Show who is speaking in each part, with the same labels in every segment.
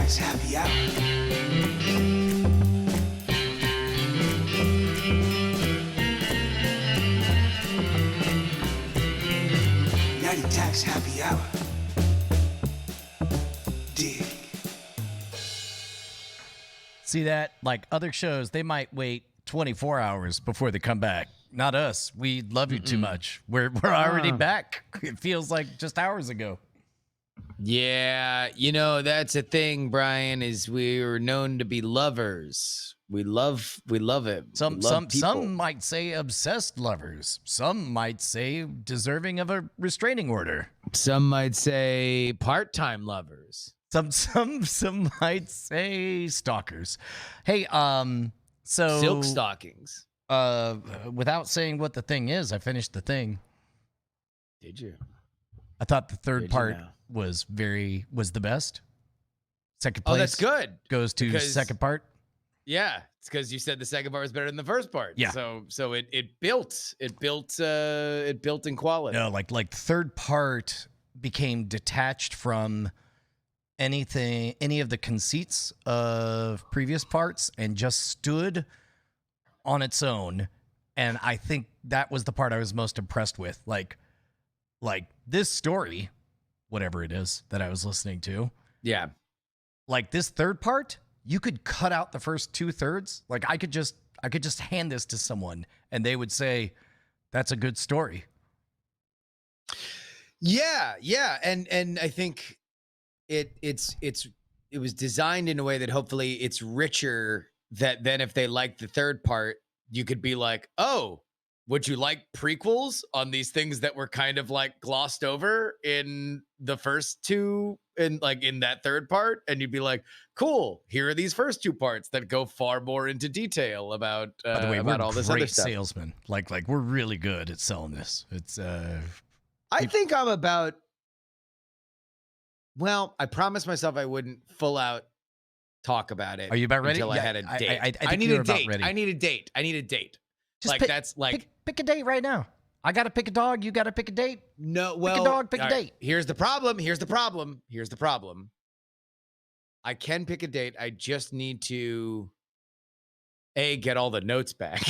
Speaker 1: Tax Happy Hour. Natty Tax Happy Hour. Dig.
Speaker 2: See that? Like other shows, they might wait 24 hours before they come back. Not us. We love you too much. We're already back. It feels like just hours ago.
Speaker 3: Yeah, that's a thing, Brian, is we're known to be lovers. We love it.
Speaker 2: Some might say obsessed lovers. Some might say deserving of a restraining order.
Speaker 3: Some might say part-time lovers.
Speaker 2: Some might say stalkers. Hey, so
Speaker 3: Silk stockings.
Speaker 2: without saying what the thing is, I finished the thing.
Speaker 3: Did you?
Speaker 2: I thought the third
Speaker 3: Did you
Speaker 2: part
Speaker 3: now?
Speaker 2: was the best. Second place.
Speaker 3: Oh, that's good.
Speaker 2: Goes to
Speaker 3: Because-
Speaker 2: second part.
Speaker 3: Yeah, it's because you said the second part was better than the first part.
Speaker 2: Yeah.
Speaker 3: So it built in quality.
Speaker 2: No, like third part became detached from any of the conceits of previous parts and just stood on its own. And I think that was the part I was most impressed with. Like this story, whatever it is that I was listening to,
Speaker 3: Yeah.
Speaker 2: like this third part, you could cut out the first 2/3. Like I could just hand this to someone and they would say, that's a good story.
Speaker 3: Yeah, and I think it was designed in a way that hopefully it's richer. That then if they like the third part, you could be like, oh, would you like prequels on these things that were kind of like glossed over in the first two, and like in that third part, and you'd be like, cool, here are these first two parts that go far more into detail about
Speaker 2: By the way, we're
Speaker 3: about all this other
Speaker 2: great
Speaker 3: stuff.
Speaker 2: salesmen. Like we're really good at selling this. It's
Speaker 3: I think I'm about. Well, I promised myself I wouldn't full out talk about it.
Speaker 2: Are you about ready?
Speaker 3: Until I
Speaker 2: Yeah,
Speaker 3: had a
Speaker 2: I
Speaker 3: date.
Speaker 2: think
Speaker 3: need
Speaker 2: you're
Speaker 3: a
Speaker 2: about
Speaker 3: date.
Speaker 2: ready.
Speaker 3: I need a date. I need a date.
Speaker 2: just
Speaker 3: Like
Speaker 2: pick,
Speaker 3: that's like
Speaker 2: pick a date right now. I gotta pick a dog. You gotta pick a date.
Speaker 3: no. Well,
Speaker 2: dog, pick a
Speaker 3: all right,
Speaker 2: date.
Speaker 3: Here's the problem. I can pick a date. I just need to get all the notes back.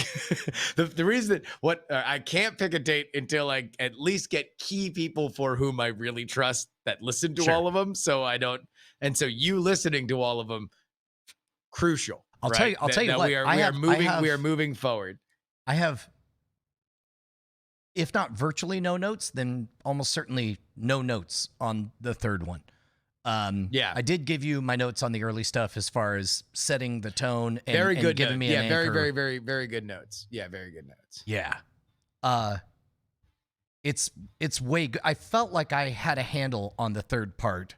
Speaker 3: the reason that I can't pick a date until I at least get key people for whom I really trust that listen to
Speaker 2: Sure.
Speaker 3: all of them. So I don't, and so you listening to all of them, crucial.
Speaker 2: I'll
Speaker 3: right?
Speaker 2: tell you. I'll tell you
Speaker 3: That
Speaker 2: what.
Speaker 3: we are
Speaker 2: I
Speaker 3: we are moving forward.
Speaker 2: I have, if not virtually no notes, then almost certainly no notes on the third one.
Speaker 3: Yeah.
Speaker 2: I did give you my notes on the early stuff as far as setting the tone and,
Speaker 3: Very
Speaker 2: and
Speaker 3: good
Speaker 2: giving
Speaker 3: notes.
Speaker 2: me
Speaker 3: Yeah,
Speaker 2: an
Speaker 3: very,
Speaker 2: anchor.
Speaker 3: very, very, very good notes. Yeah, very good notes.
Speaker 2: Yeah. It's way good. I felt like I had a handle on the third part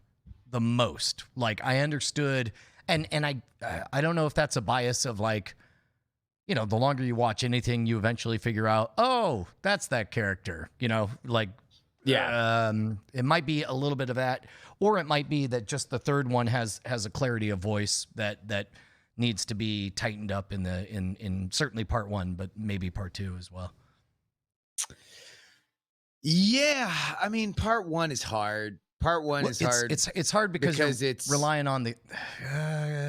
Speaker 2: the most. Like I understood, and I don't know if that's a bias of like, the longer you watch anything, you eventually figure out, oh, that's that character. Like
Speaker 3: Yeah.
Speaker 2: it might be a little bit of that, or it might be that just the third one has a clarity of voice that needs to be tightened up in certainly part one, but maybe part two as well.
Speaker 3: Yeah, I mean, part one is hard. Part one is hard.
Speaker 2: It's hard because you're
Speaker 3: it's
Speaker 2: relying on the.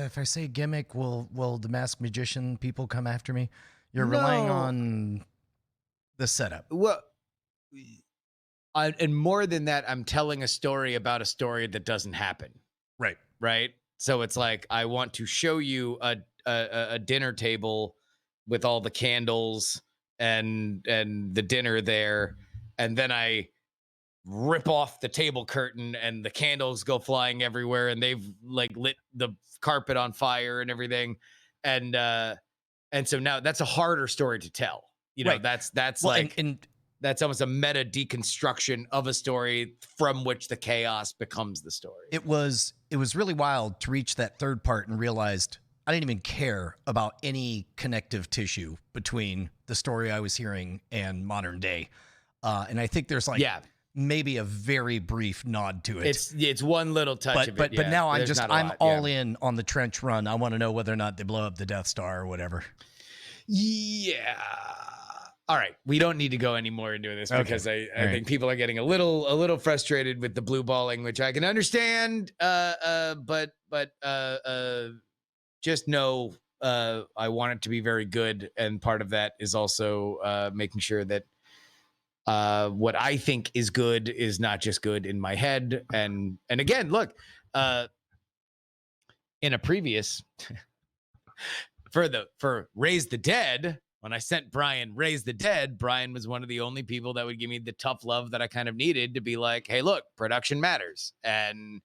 Speaker 2: If I say gimmick, will the masked magician people come after me? You're relying
Speaker 3: No.
Speaker 2: on the setup.
Speaker 3: well, and more than that, I'm telling a story about a story that doesn't happen.
Speaker 2: Right.
Speaker 3: Right. So it's like I want to show you a dinner table with all the candles and the dinner there, and then I rip off the table curtain and the candles go flying everywhere and they've like lit the carpet on fire and everything, and so now that's a harder story to tell.
Speaker 2: Right.
Speaker 3: That's
Speaker 2: Well,
Speaker 3: like
Speaker 2: and
Speaker 3: that's almost a meta deconstruction of a story from which the chaos becomes the story.
Speaker 2: it was really wild to reach that third part and realized I didn't even care about any connective tissue between the story I was hearing and modern day. And I think there's like maybe a very brief nod to it.
Speaker 3: It's one little touch of it.
Speaker 2: But now
Speaker 3: There's not a
Speaker 2: I'm
Speaker 3: lot,
Speaker 2: all in on the trench run. I want to know whether or not they blow up the Death Star or whatever.
Speaker 3: Yeah. All right, we don't need to go any more into this
Speaker 2: Okay.
Speaker 3: because I
Speaker 2: All right.
Speaker 3: think people are getting a little frustrated with the blue balling, which I can understand. But just know I want it to be very good, and part of that is also making sure that what I think is good is not just good in my head. And again, look, in a previous for Raise the Dead, when I sent Brian Raise the Dead, Brian was one of the only people that would give me the tough love that I kind of needed to be like, hey, look, production matters. And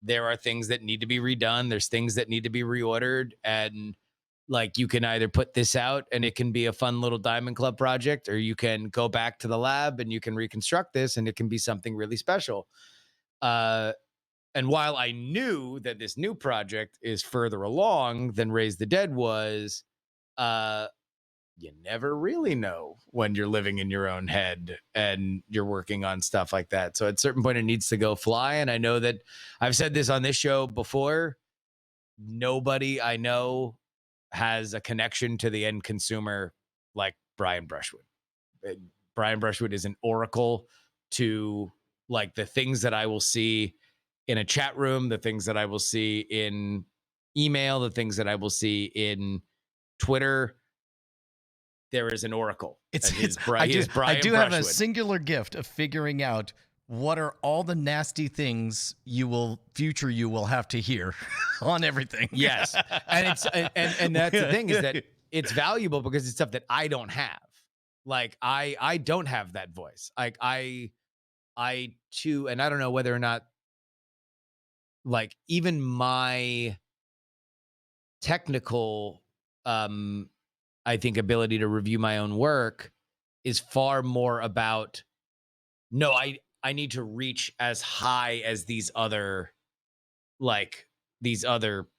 Speaker 3: there are things that need to be redone. There's things that need to be reordered. And like, you can either put this out and it can be a fun little Diamond Club project, or you can go back to the lab and you can reconstruct this and it can be something really special. And while I knew that this new project is further along than Raise the Dead was, you never really know when you're living in your own head and you're working on stuff like that. So at a certain point, it needs to go fly. And I know that I've said this on this show before. Nobody I know has a connection to the end consumer like Brian Brushwood. Brian Brushwood is an oracle to like the things that I will see in a chat room, the things that I will see in email, the things that I will see in Twitter. There is an oracle.
Speaker 2: I do have a
Speaker 3: Brushwood.
Speaker 2: singular gift of figuring out what are all the nasty things you will have to hear on everything.
Speaker 3: Yes. And it's and that's the thing, is that it's valuable because it's stuff that I don't have. Like I don't have that voice. Like I too, and I don't know whether or not like even my technical I think ability to review my own work is far more about, no, I need to reach as high as these other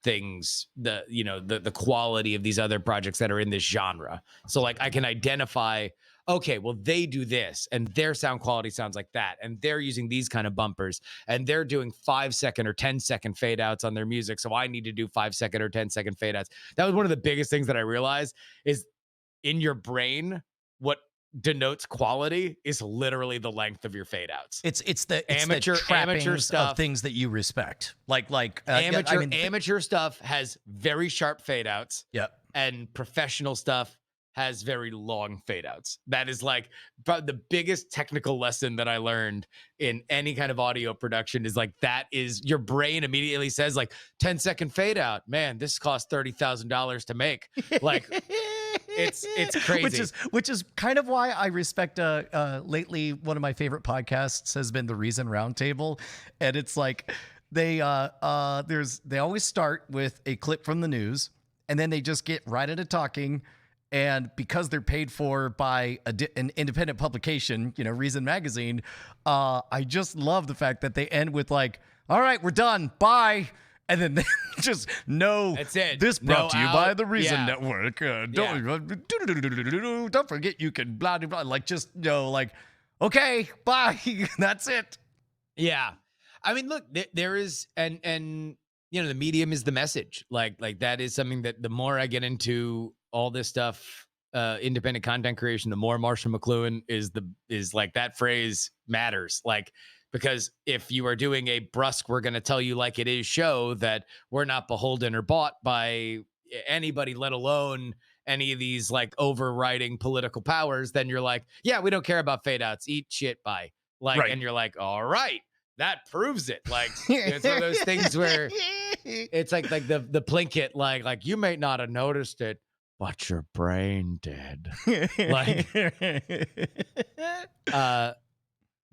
Speaker 3: things, the quality of these other projects that are in this genre. So like I can identify, okay, well, they do this and their sound quality sounds like that, and they're using these kind of bumpers, and they're doing 5-second or 10-second fade outs on their music, so I need to do 5-second or 10-second fade outs. That was one of the biggest things that I realized is in your brain, what denotes quality is literally the length of your fade outs.
Speaker 2: It's the
Speaker 3: amateur stuff
Speaker 2: of things that you respect. Like
Speaker 3: amateur stuff has very sharp fade outs.
Speaker 2: Yep.
Speaker 3: And professional stuff has very long fade outs. That is like the biggest technical lesson that I learned in any kind of audio production is like, that is your brain immediately says like 10-second fade out. Man, this cost $30,000 to make. Like it's crazy.
Speaker 2: Which is kind of why I respect lately one of my favorite podcasts has been the Reason Roundtable. And it's like they always start with a clip from the news, and then they just get right into talking. And because they're paid for by an independent publication, Reason Magazine, I just love the fact that they end with like, all right, we're done. Bye. And then they just that's it. This brought to you by the Reason Network. Don't forget you can blah, blah, blah. Like, just, like, okay, bye. That's it.
Speaker 3: Yeah. I mean, look, there is, and the medium is the message. Like that is something that the more I get into all this stuff, independent content creation, the more Marshall McLuhan is like, that phrase matters. Like, because if you are doing a brusque, we're going to tell you like it is show that we're not beholden or bought by anybody, let alone any of these like overriding political powers, then you're like, yeah, we don't care about fade outs. Eat shit, bye. Like, right. And you're like, all right, that proves it. Like, it's one of those things where it's like the Plinkett, like you may not have noticed it, but your brain did. Like,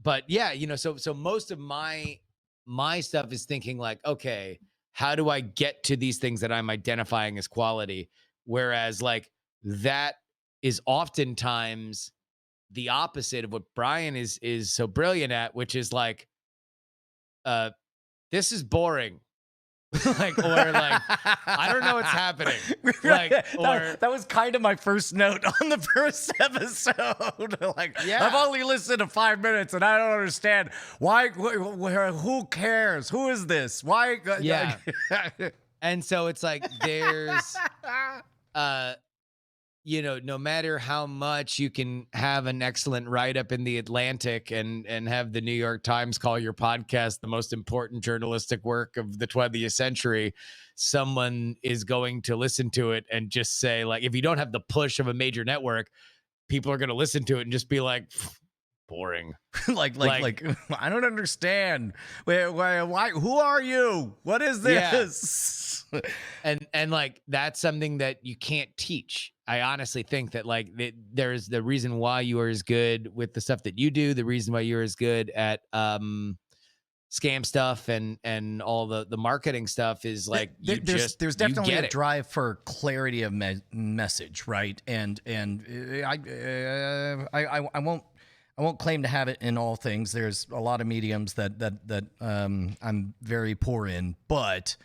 Speaker 3: but yeah, so most of my stuff is thinking like, okay, how do I get to these things that I'm identifying as quality? Whereas like that is oftentimes the opposite of what Brian is so brilliant at, which is like, this is boring. Like, or like, I don't know what's happening. Like, or
Speaker 2: that was kind of my first note on the first episode. Like, yeah. I've only listened to 5 minutes and I don't understand why. Who cares? Who is this? Why?
Speaker 3: Yeah. And so it's like there's, no matter how much you can have an excellent write-up in the Atlantic and have the New York Times call your podcast the most important journalistic work of the 20th century, someone is going to listen to it and just say, like, if you don't have the push of a major network, people are going to listen to it and just be like, boring.
Speaker 2: like I don't understand. Why? Who are you? What is this?
Speaker 3: Yeah. and like that's something that you can't teach. I honestly think that like there's the reason why you are as good with the stuff that you do, the reason why you're as good at scam stuff and all the marketing stuff is like
Speaker 2: there's definitely a drive for clarity of message, right? And I won't claim to have it in all things. There's a lot of mediums that I'm very poor in, but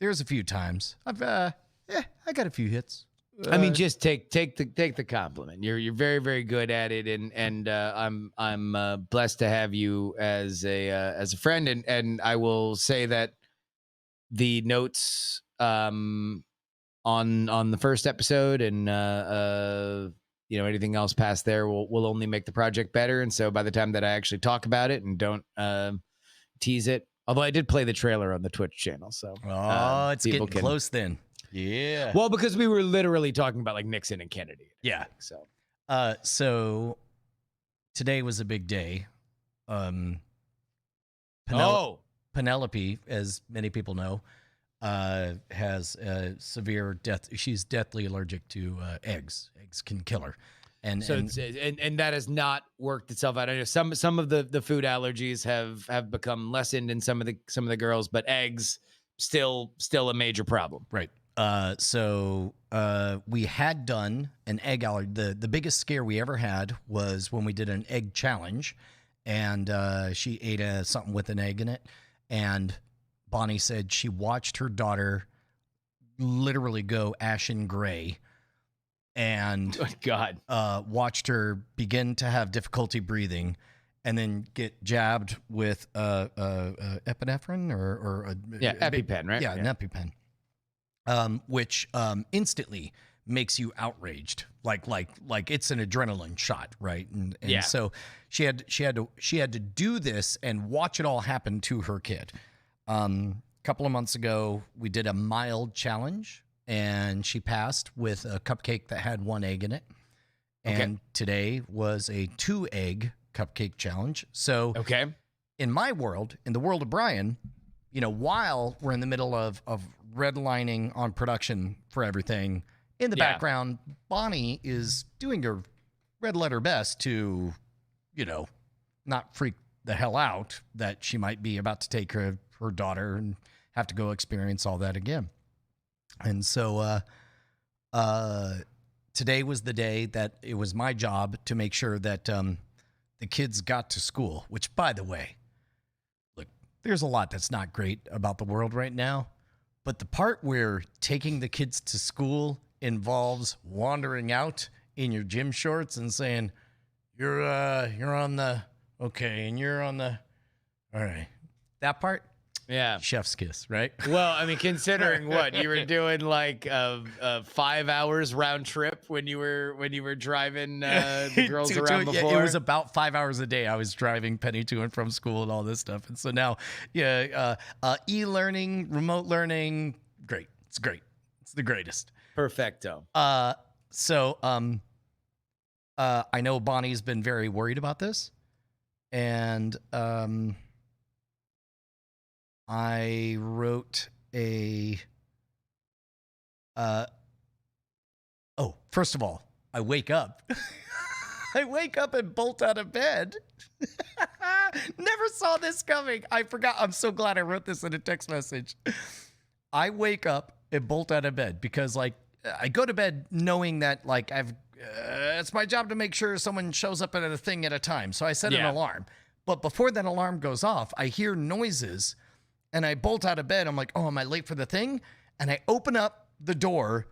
Speaker 2: there's a few times I got a few hits.
Speaker 3: I mean, just take the compliment. You're very, very good at it, and I'm blessed to have you as a friend. And I will say that the notes on the first episode and anything else past there will only make the project better. And so by the time that I actually talk about it and don't tease it, although I did play the trailer on the Twitch channel, so
Speaker 2: it's getting close then. Yeah.
Speaker 3: Well, because we were literally talking about like Nixon and Kennedy.
Speaker 2: Yeah.
Speaker 3: So
Speaker 2: today was a big day. Penelope, as many people know, has severe death. She's deathly allergic to eggs. Eggs can kill her. And that has not worked itself out. I know some of the food allergies have become lessened in some of the girls, but eggs still a major problem. Right. So we had done an egg allergy. The biggest scare we ever had was when we did an egg challenge, and she ate something with an egg in it, and Bonnie said she watched her daughter literally go ashen gray, and watched her begin to have difficulty breathing, and then get jabbed with epinephrine or
Speaker 3: EpiPen, right?
Speaker 2: Yeah, an EpiPen. Which instantly makes you outraged, like it's an adrenaline shot, right? And so she had to do this and watch it all happen to her kid. A couple of months ago, we did a mild challenge, and she passed with a cupcake that had 1 egg in it. And today was a 2-egg cupcake challenge. So in my world, in the world of Brian, while we're in the middle of redlining on production for everything, in the background, Bonnie is doing her red letter best to, not freak the hell out that she might be about to take her daughter and have to go experience all that again. And so today was the day that it was my job to make sure that the kids got to school, which, by the way, there's a lot that's not great about the world right now, but the part where taking the kids to school involves wandering out in your gym shorts and saying, you're on the, and you're on the, all right. That part, chef's kiss, right?
Speaker 3: Well, I mean, considering what you were doing, like 5 hours round trip when you were driving the girls around before.
Speaker 2: It was about 5 hours a day. I was driving Penny to and from school and all this stuff. And so now, e-learning, remote learning, great. It's great. It's the greatest.
Speaker 3: Perfecto.
Speaker 2: So I know Bonnie's been very worried about this, and I wrote first of all, I wake up. I wake up and bolt out of bed. Never saw this coming. I forgot. I'm so glad I wrote this in a text message. I wake up and bolt out of bed because, I go to bed knowing that, it's my job to make sure someone shows up at a thing at a time. So I set an alarm. But before that alarm goes off, I hear noises. And I bolt out of bed. I'm like, am I late for the thing? And I open up the door,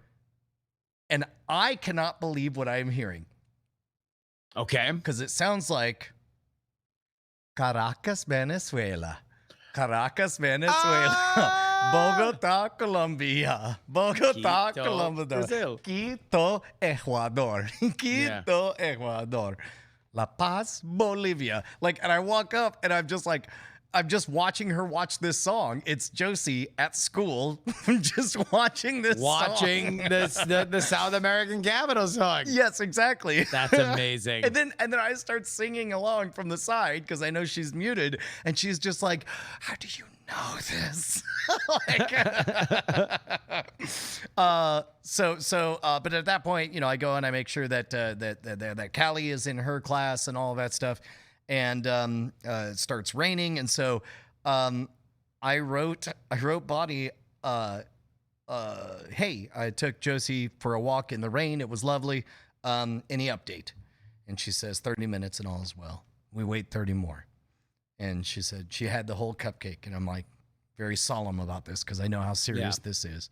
Speaker 2: and I cannot believe what I'm hearing.
Speaker 3: Okay.
Speaker 2: Because it sounds like Caracas, Venezuela. Caracas, Venezuela. Bogota, Colombia. Bogota,
Speaker 3: Quito,
Speaker 2: Colombia.
Speaker 3: Brazil.
Speaker 2: Quito, Ecuador. Quito, Ecuador. La Paz, Bolivia. Like, and I walk up and I'm just like, I'm just watching her watch this song. It's Josie at school, just watching this
Speaker 3: Watching
Speaker 2: song.
Speaker 3: the South American capital song.
Speaker 2: Yes, exactly.
Speaker 3: That's amazing.
Speaker 2: And then I start singing along from the side because I know she's muted, and she's just like, "How do you know this?" But at that point, you know, I go and I make sure that that Callie is in her class and all of that stuff, and it starts raining, and so I wrote Bonnie, hey, I took Josie for a walk in the rain. It was lovely. Any update? And she says 30 minutes and all is well. We wait 30 more. And she said she had the whole cupcake. And I'm like, very solemn about this because I know how serious this is.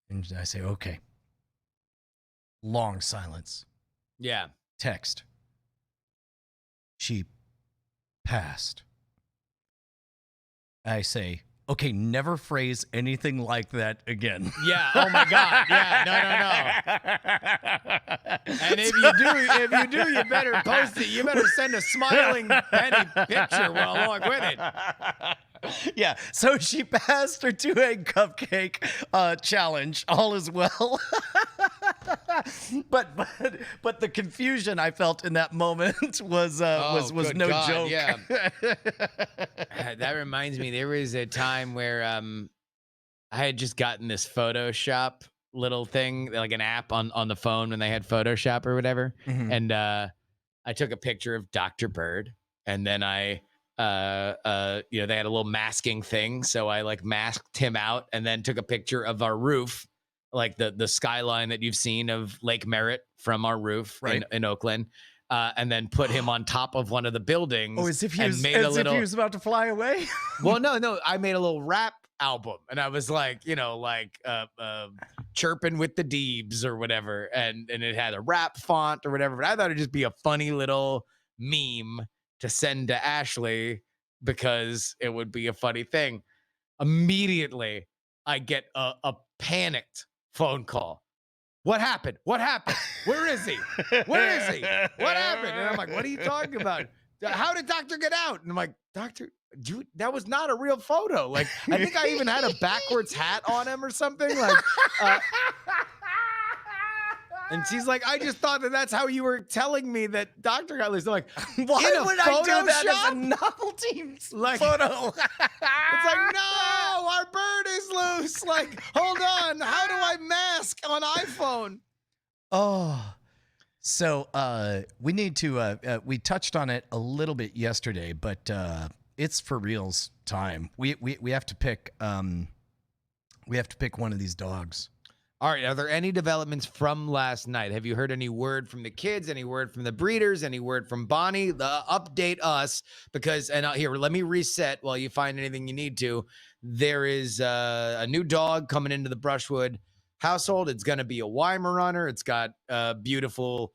Speaker 2: And I say, okay. Long silence.
Speaker 3: Yeah.
Speaker 2: Text. She passed. I say, okay, never phrase anything like that again.
Speaker 3: Yeah. Oh my God. Yeah. No. And if you do, you better post it. You better send a smiling penny picture along with it.
Speaker 2: Yeah. So she passed her 2-egg cupcake challenge. All is well. but the confusion I felt in that moment was no
Speaker 3: God,
Speaker 2: joke.
Speaker 3: Yeah. That reminds me, there was a time where I had just gotten this Photoshop little thing, like an app on the phone when they had Photoshop or whatever.
Speaker 2: Mhm.
Speaker 3: And I took a picture of Dr. Bird, and then I you know, they had a little masking thing, so I like masked him out and then took a picture of our roof, like the skyline that you've seen of Lake Merritt from our roof in Oakland. And then put him on top of one of the buildings.
Speaker 2: Oh, as if he was about to fly away.
Speaker 3: Well, no. I made a little rap album, and I was like, you know, like chirping with the Deebs or whatever, and it had a rap font or whatever. But I thought it'd just be a funny little meme to send to Ashley because it would be a funny thing. Immediately, I get a panicked phone call. What happened? What happened? Where is he? Where is he? What happened? And I'm like, what are you talking about? How did Doctor get out? And I'm like, Doctor, dude, that was not a real photo. Like, I think I even had a backwards hat on him or something. Like, and she's like, I just thought that's how you were telling me that Doctor got loose. I'm like,
Speaker 2: why would I do that as a novelty photo?
Speaker 3: It's like, no, our bird is loose. Like, hold on. How do I mask on iPhone?
Speaker 2: Oh, so we need to. We touched on it a little bit yesterday, but it's for reals time. We have to pick. We have to pick one of these dogs.
Speaker 3: All right. Are there any developments from last night? Have you heard any word from the kids? Any word from the breeders? Any word from Bonnie? Update us because, and here, let me reset while you find anything you need to. There is a new dog coming into the Brushwood household. It's going to be a Weimaraner. It's got beautiful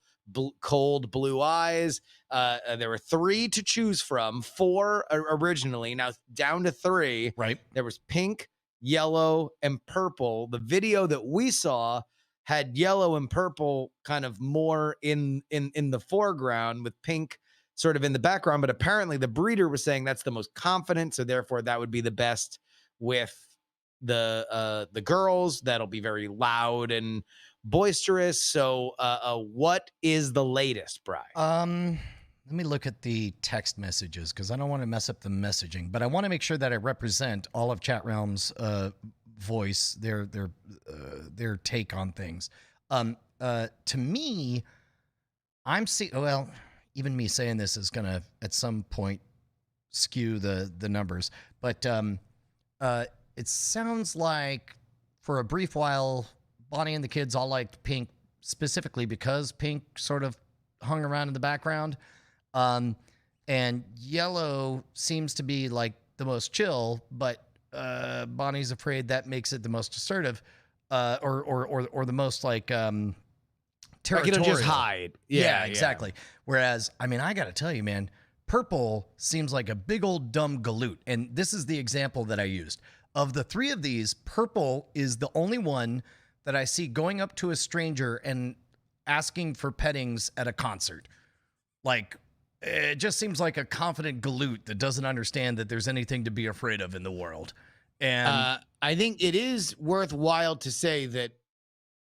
Speaker 3: cold blue eyes. There were 3 to choose from, 4 originally, now down to 3.
Speaker 2: Right.
Speaker 3: There was pink, yellow, and purple. The video that we saw had yellow and purple kind of more in the foreground with pink sort of in the background, but apparently the breeder was saying that's the most confident, so therefore that would be the best with the girls. That'll be very loud and boisterous. So what is the latest, Brian?
Speaker 2: Let me look at the text messages because I don't want to mess up the messaging, but I want to make sure that I represent all of Chat Realm's voice, their take on things. To me, I'm seeing. Well, even me saying this is gonna at some point skew the numbers, but it sounds like for a brief while, Bonnie and the kids all liked pink specifically because pink sort of hung around in the background. And yellow seems to be like the most chill, but Bonnie's afraid that makes it the most assertive, or the most like territorial.
Speaker 3: Like it'll just hide.
Speaker 2: Yeah, exactly. Whereas, I mean, I got to tell you, man, purple seems like a big old dumb galoot, and this is the example that I used. Of the three of these, Purple is the only one that I see going up to a stranger and asking for pettings at a concert. Like, it just seems like a confident galoot that doesn't understand that there's anything to be afraid of in the world. And
Speaker 3: I think it is worthwhile to say that,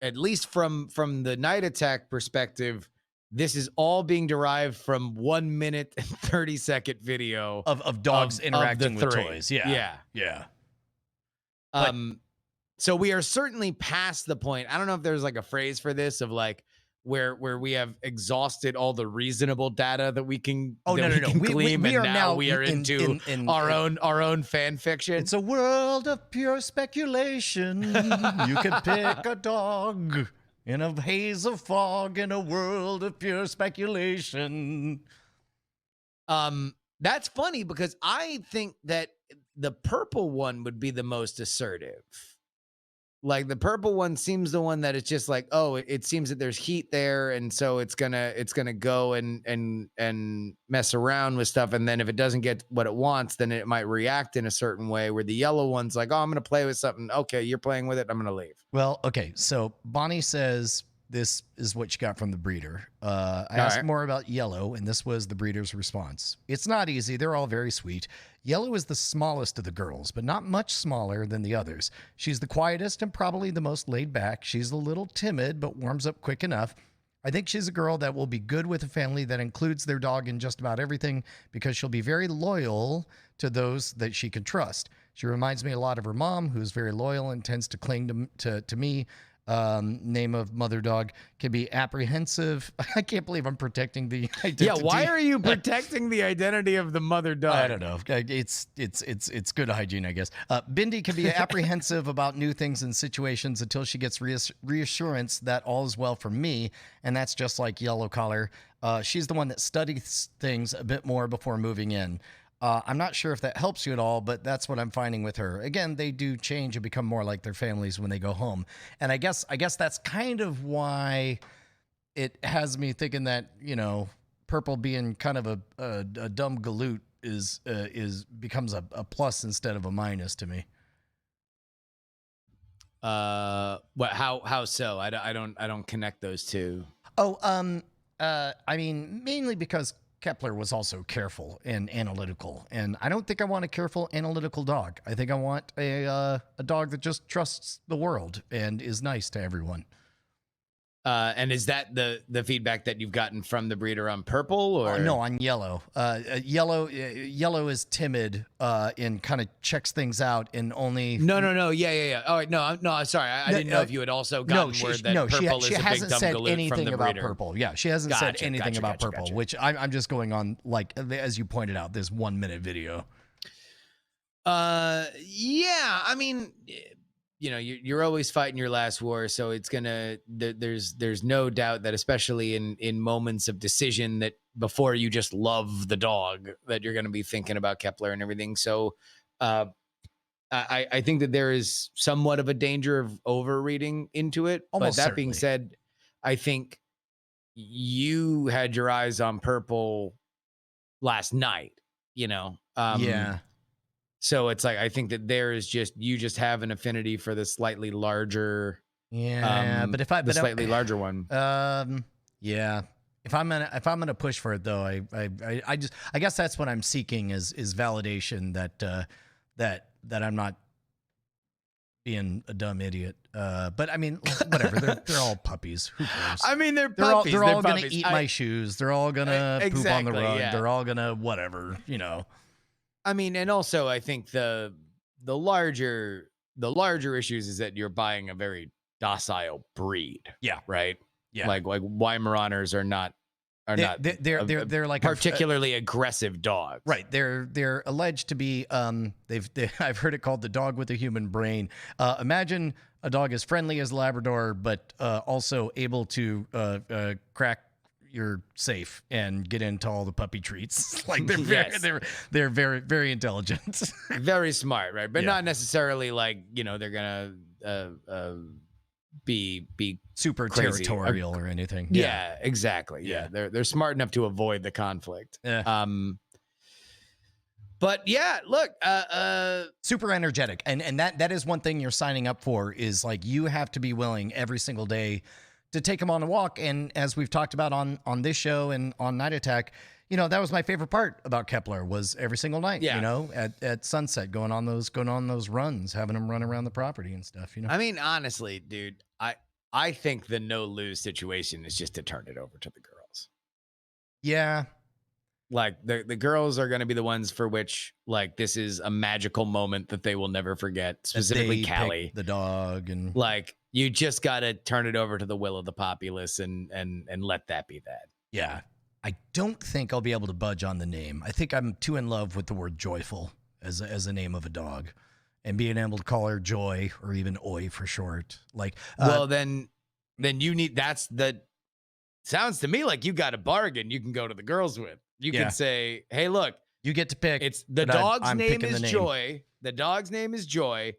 Speaker 3: at least from the Night Attack perspective, this is all being derived from 1 minute and 30-second video
Speaker 2: of dogs interacting with
Speaker 3: three.
Speaker 2: toys. Yeah.
Speaker 3: So we are certainly past the point. I don't know if there's like a phrase for this of like where we have exhausted all the reasonable data that we can glean,
Speaker 2: we
Speaker 3: and
Speaker 2: are
Speaker 3: now we are into our own fan fiction.
Speaker 2: It's a world of pure speculation. You can pick a dog in a haze of fog in a world of pure speculation.
Speaker 3: That's funny because I think that the purple one would be the most assertive. Like the purple one seems the one that it's just like, oh, it seems that there's heat there, and so it's gonna go and mess around with stuff, and then if it doesn't get what it wants, then it might react in a certain way. Where the yellow one's like, oh, I'm gonna play with something. Okay, you're playing with it. I'm gonna leave.
Speaker 2: Well, okay, so Bonnie says this is what she got from the breeder. I asked more about Yellow, and this was the breeder's response. It's not easy. They're all very sweet. Yellow is the smallest of the girls, but not much smaller than the others. She's the quietest and probably the most laid back. She's a little timid, but warms up quick enough. I think she's a girl that will be good with a family that includes their dog in just about everything because she'll be very loyal to those that she can trust. She reminds me a lot of her mom, who's very loyal and tends to cling to me. Name of mother dog can be apprehensive. I can't believe I'm protecting the identity.
Speaker 3: Yeah, why are you protecting the identity of the mother dog?
Speaker 2: I don't know. It's good hygiene, I guess. Bindi can be apprehensive about new things and situations until she gets reassurance that all is well for me, and that's just like Yellow Collar. She's the one that studies things a bit more before moving in. I'm not sure if that helps you at all, but that's what I'm finding with her. Again, they do change and become more like their families when they go home. And I guess that's kind of why it has me thinking that, Purple being kind of a dumb galoot becomes a plus instead of a minus to me.
Speaker 3: How so? I don't connect those two.
Speaker 2: I mean, mainly because Kepler was also careful and analytical, and I don't think I want a careful, analytical dog. I think I want a dog that just trusts the world and is nice to everyone.
Speaker 3: And is that the feedback that you've gotten from the breeder on Purple, or
Speaker 2: no, on Yellow? Yellow is timid and kind of checks things out and only.
Speaker 3: No, yeah. Oh no, sorry, I didn't know if you had also gotten word that Purple is a big dumb galoot from the
Speaker 2: about
Speaker 3: breeder.
Speaker 2: Purple. Yeah, she hasn't said anything about Purple, which I'm just going on, like, as you pointed out, this 1 minute video.
Speaker 3: Yeah, I mean, you're always fighting your last war, so it's gonna. There's no doubt that, especially in moments of decision, that before you just love the dog, that you're gonna be thinking about Kepler and everything. So, I think that there is somewhat of a danger of overreading into it.
Speaker 2: Almost
Speaker 3: but that
Speaker 2: certainly.
Speaker 3: being said, I think you had your eyes on Purple last night.
Speaker 2: Yeah.
Speaker 3: So it's like, I think that you just have an affinity for the slightly larger,
Speaker 2: but
Speaker 3: slightly larger one.
Speaker 2: Yeah. If I'm gonna push for it though, I guess that's what I'm seeking is validation that I'm not being a dumb idiot. But I mean, whatever. They're all puppies. Who cares?
Speaker 3: I mean, they're puppies.
Speaker 2: They're all gonna eat my shoes. They're all gonna poop on the rug.
Speaker 3: Yeah.
Speaker 2: They're all gonna whatever.
Speaker 3: I mean, and also I think the larger issues is that you're buying a very docile breed.
Speaker 2: Yeah.
Speaker 3: Right.
Speaker 2: Yeah.
Speaker 3: Like Weimaraners are not
Speaker 2: they're like
Speaker 3: particularly aggressive dogs.
Speaker 2: Right. They're alleged to be I've heard it called the dog with a human brain. Imagine a dog as friendly as a Labrador, but also able to crack your safe and get into all the puppy treats. Like they're very, very intelligent.
Speaker 3: Very smart, right? But not necessarily like, they're gonna be
Speaker 2: super
Speaker 3: crazy.
Speaker 2: Territorial or anything.
Speaker 3: Yeah, exactly. Yeah. They're smart enough to avoid the conflict.
Speaker 2: Yeah.
Speaker 3: But yeah, look,
Speaker 2: super energetic. And that is one thing you're signing up for is like you have to be willing every single day to take him on a walk. And as we've talked about on this show and on Night Attack, that was my favorite part about Kepler was every single night, at sunset, going on those runs, having him run around the property and stuff,
Speaker 3: I mean, honestly, dude, I think the no lose situation is just to turn it over to the girls.
Speaker 2: Yeah.
Speaker 3: Like the girls are going to be the ones for which like this is a magical moment that they will never forget. Specifically, Callie,
Speaker 2: the dog, and
Speaker 3: like you just got to turn it over to the will of the populace and let that be that.
Speaker 2: Yeah, I don't think I'll be able to budge on the name. I think I'm too in love with the word joyful as a name of a dog, and being able to call her Joy or even Oi for short. Like,
Speaker 3: well, then you need sounds to me like you got a bargain. You can go to the girls with. You can say, hey, look,
Speaker 2: you get to pick.
Speaker 3: It's the dog's name is Joy. The dog's name is Joy.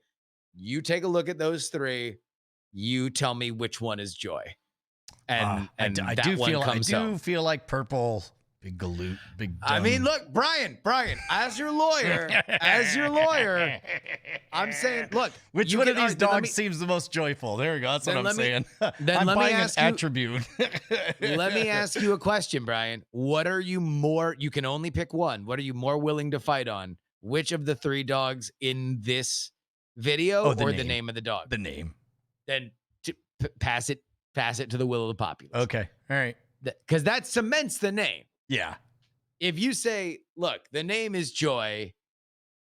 Speaker 3: You take a look at those three. You tell me which one is Joy. And
Speaker 2: I do feel like Purple, big galoot, big.
Speaker 3: I mean, look, Brian, as your lawyer, I'm saying, look,
Speaker 2: which one of these dogs seems the most joyful? There we go. That's what I'm saying.
Speaker 3: Then
Speaker 2: I'm
Speaker 3: let me
Speaker 2: buying
Speaker 3: ask
Speaker 2: an attribute.
Speaker 3: Let me ask you a question, Brian. What are you more? You can only pick one. What are you more willing to fight on? Which of the three dogs in this video, or the name of the dog?
Speaker 2: The name.
Speaker 3: Then pass it to the will of the populace.
Speaker 2: Okay. All right.
Speaker 3: Because that cements the name.
Speaker 2: Yeah.
Speaker 3: If you say, look, the name is Joy,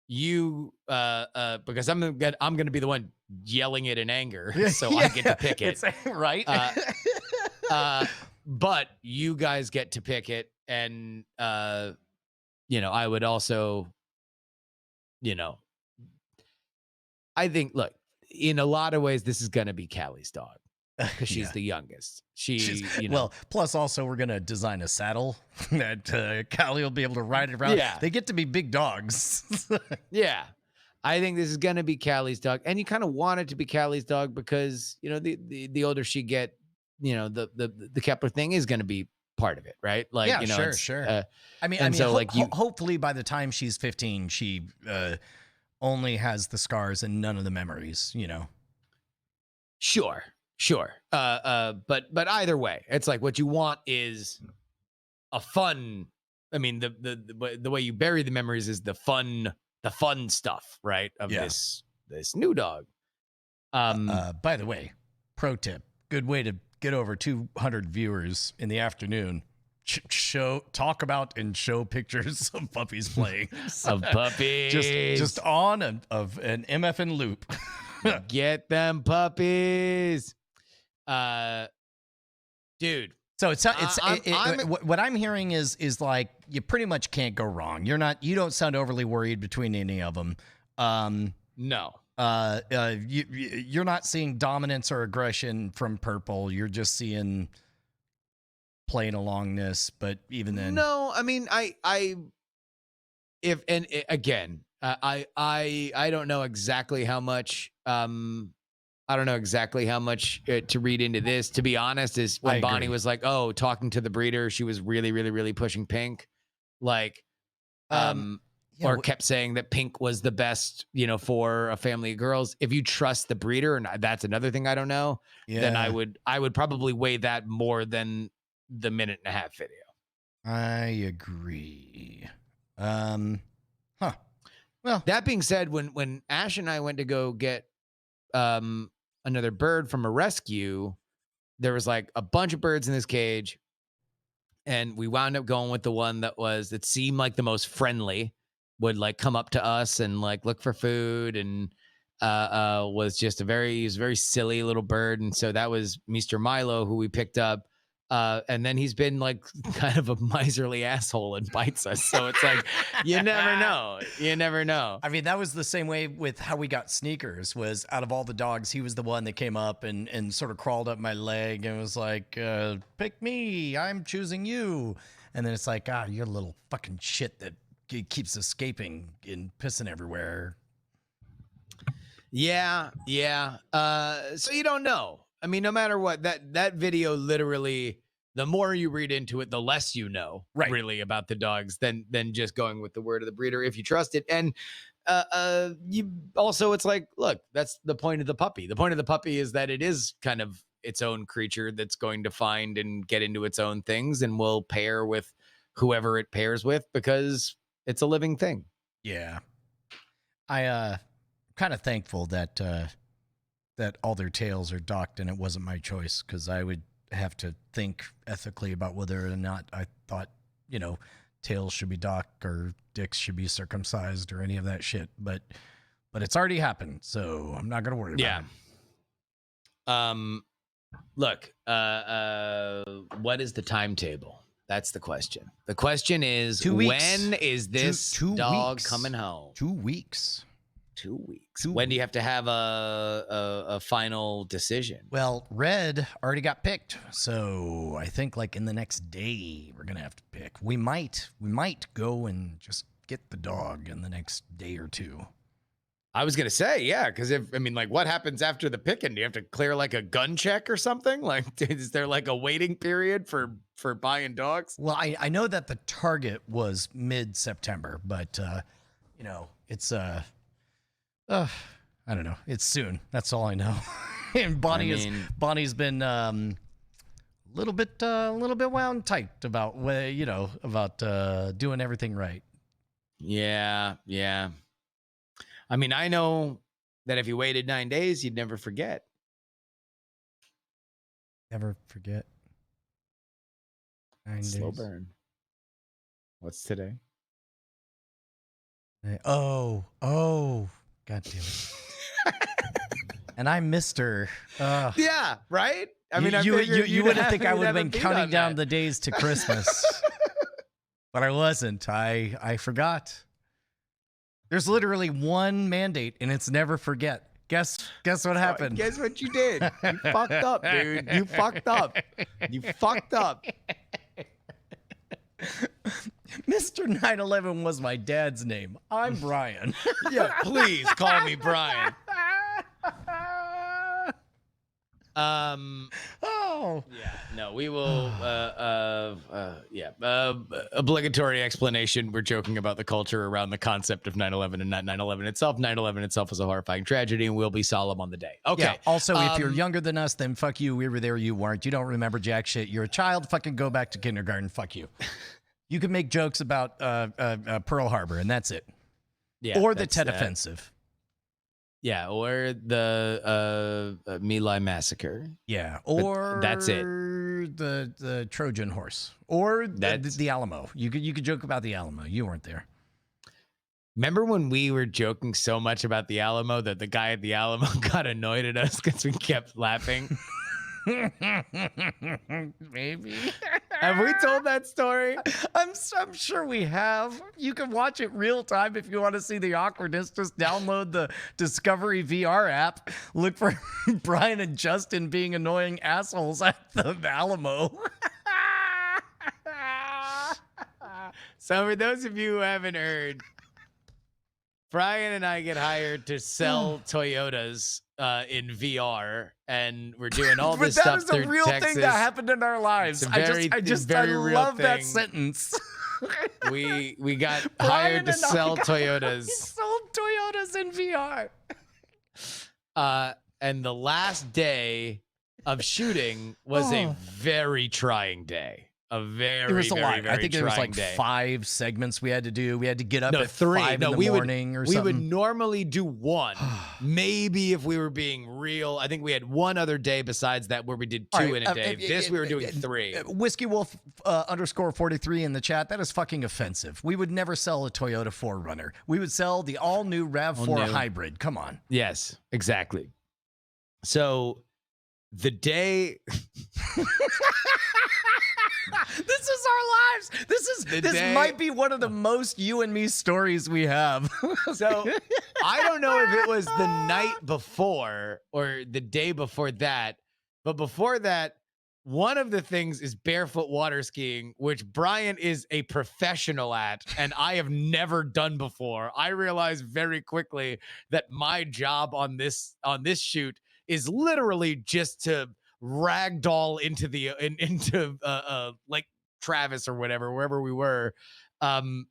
Speaker 3: you because I'm gonna be the one yelling it in anger, so I get to pick it.
Speaker 2: Right.
Speaker 3: But you guys get to pick it, and I would also, I think, look, in a lot of ways, this is gonna be Callie's dog. Because she's the youngest.
Speaker 2: Plus also we're gonna design a saddle that Callie will be able to ride it around.
Speaker 3: Yeah.
Speaker 2: They get to be big dogs.
Speaker 3: Yeah. I think this is gonna be Callie's dog. And you kind of want it to be Callie's dog because, the older she get, the Kepler thing is gonna be part of it, right? Like,
Speaker 2: yeah, sure. Hopefully by the time she's 15, she only has the scars and none of the memories,
Speaker 3: Sure. But either way, it's like what you want is a fun. I mean, the way you bury the memories is the fun stuff, right? Of this new dog.
Speaker 2: By the way, pro tip: good way to get over 200 viewers in the afternoon. Talk about and show pictures of puppies playing.
Speaker 3: Of puppies,
Speaker 2: just on of an MFN loop.
Speaker 3: Get them puppies. Dude.
Speaker 2: So what I'm hearing is like you pretty much can't go wrong. You don't sound overly worried between any of them.
Speaker 3: No.
Speaker 2: You're not seeing dominance or aggression from Purple. You're just seeing playing alongness. But even then,
Speaker 3: no. I mean, I don't know exactly how much. I don't know exactly how much to read into this. To be honest, is when Bonnie was like, "Oh, talking to the breeder," she was really, really, really pushing Pink, like, or kept saying that Pink was the best, for a family of girls. If you trust the breeder, and that's another thing I don't know, then I would probably weigh that more than the 1.5-minute video.
Speaker 2: I agree.
Speaker 3: Well, that being said, when Ash and I went to go get another bird from a rescue, there was like a bunch of birds in this cage, and we wound up going with the one that seemed like the most friendly, would like come up to us and like look for food, and was just a very silly little bird. And so that was Mr. Milo, who we picked up. And then he's been like kind of a miserly asshole and bites us. So it's like, you never know. You never know.
Speaker 2: I mean, that was the same way with how we got Sneakers, was out of all the dogs, he was the one that came up and sort of crawled up my leg and was like, pick me, I'm choosing you. And then it's like, you're a little fucking shit that keeps escaping and pissing everywhere.
Speaker 3: Yeah. So you don't know. I mean, no matter what, that video literally the more you read into it, the less you know really about the dogs than just going with the word of the breeder if you trust it. And you also, it's like, look, that's the point of the puppy. The point of the puppy is that it is kind of its own creature that's going to find and get into its own things and will pair with whoever it pairs with because it's a living thing.
Speaker 2: Yeah. I kind of thankful that that all their tails are docked and it wasn't my choice, because I would have to think ethically about whether or not I thought, tails should be docked or dicks should be circumcised or any of that shit. But it's already happened, so I'm not gonna worry about it.
Speaker 3: Look, what is the timetable? That's the question. The question is,
Speaker 2: 2 weeks.
Speaker 3: When is this
Speaker 2: Two
Speaker 3: dog
Speaker 2: weeks.
Speaker 3: coming home?
Speaker 2: 2 weeks.
Speaker 3: 2 weeks. When do you have to have a final decision?
Speaker 2: Well, Red already got picked, so I think like in the next day we're gonna have to pick. We might go and just get the dog in the next day or two.
Speaker 3: I was gonna say, yeah, because what happens after the picking? Do you have to clear like a gun check or something? Like, is there like a waiting period for buying dogs?
Speaker 2: Well, I know that the target was mid-September, but it's I don't know. It's soon. That's all I know. And Bonnie's been a little bit wound tight about doing everything right.
Speaker 3: Yeah. I mean, I know that if you waited 9 days, you'd never forget.
Speaker 2: Never forget. 9 days.
Speaker 3: Slow burn. What's today?
Speaker 2: Oh, God damn it. And I missed her.
Speaker 3: Yeah, right? I mean,
Speaker 2: you wouldn't think I would have been counting down the days to Christmas. But I wasn't. I forgot. There's literally one mandate, and it's never forget. Guess what happened?
Speaker 3: Guess what you did? You fucked up, dude. You fucked up.
Speaker 2: Mr. 9/11 was my dad's name. I'm Brian.
Speaker 3: Yeah, please call me Brian. Yeah, no, we will. Obligatory explanation. We're joking about the culture around the concept of 9/11 and not 9/11 itself. 9/11 itself is a horrifying tragedy, and we'll be solemn on the day. Okay.
Speaker 2: Yeah, also, if you're younger than us, then fuck you. We were there. You weren't. You don't remember jack shit. You're a child. Fucking go back to kindergarten. Fuck you. You can make jokes about Pearl Harbor, and that's it.
Speaker 3: Yeah,
Speaker 2: or the Tet Offensive.
Speaker 3: Yeah, or the My Lai massacre.
Speaker 2: Yeah, or
Speaker 3: that's it.
Speaker 2: The Trojan horse, or the Alamo. You could joke about the Alamo. You weren't there.
Speaker 3: Remember when we were joking so much about the Alamo that the guy at the Alamo got annoyed at us because we kept laughing?
Speaker 2: Maybe.
Speaker 3: Have we told that story?
Speaker 2: I'm sure we have. You can watch it real time if you want to see the awkwardness. Just download the Discovery VR app. Look for Brian and Justin being annoying assholes at the Alamo.
Speaker 3: So for those of you who haven't heard, Brian and I get hired to sell Toyotas in VR, and we're doing all this stuff through Texas.
Speaker 2: That is a real thing that happened in our lives. I love that sentence.
Speaker 3: We got hired to sell Toyotas.
Speaker 2: We sold Toyotas in VR.
Speaker 3: And the last day of shooting was a very trying day. A very,
Speaker 2: it was a
Speaker 3: very,
Speaker 2: lot.
Speaker 3: very
Speaker 2: I think there was like
Speaker 3: day.
Speaker 2: 5 segments we had to do. We had to get up at
Speaker 3: 3.
Speaker 2: 5 in the morning or something.
Speaker 3: We would normally do 1. Maybe if we were being real. I think we had one other day besides that where we did 2 in a day. We were doing 3.
Speaker 2: Whiskey Wolf _43 in the chat. That is fucking offensive. We would never sell a Toyota 4Runner. We would sell the all-new RAV4 hybrid. Come on.
Speaker 3: Yes, exactly. So the day...
Speaker 2: This is our lives. This might be one of the most you and me stories we have.
Speaker 3: So I don't know if it was the night before or the day before that, but before that, one of the things is barefoot water skiing, which Brian is a professional at, and I have never done before. I realized very quickly that my job on this shoot is literally just to ragdoll into into Lake Travis or whatever, wherever we were. And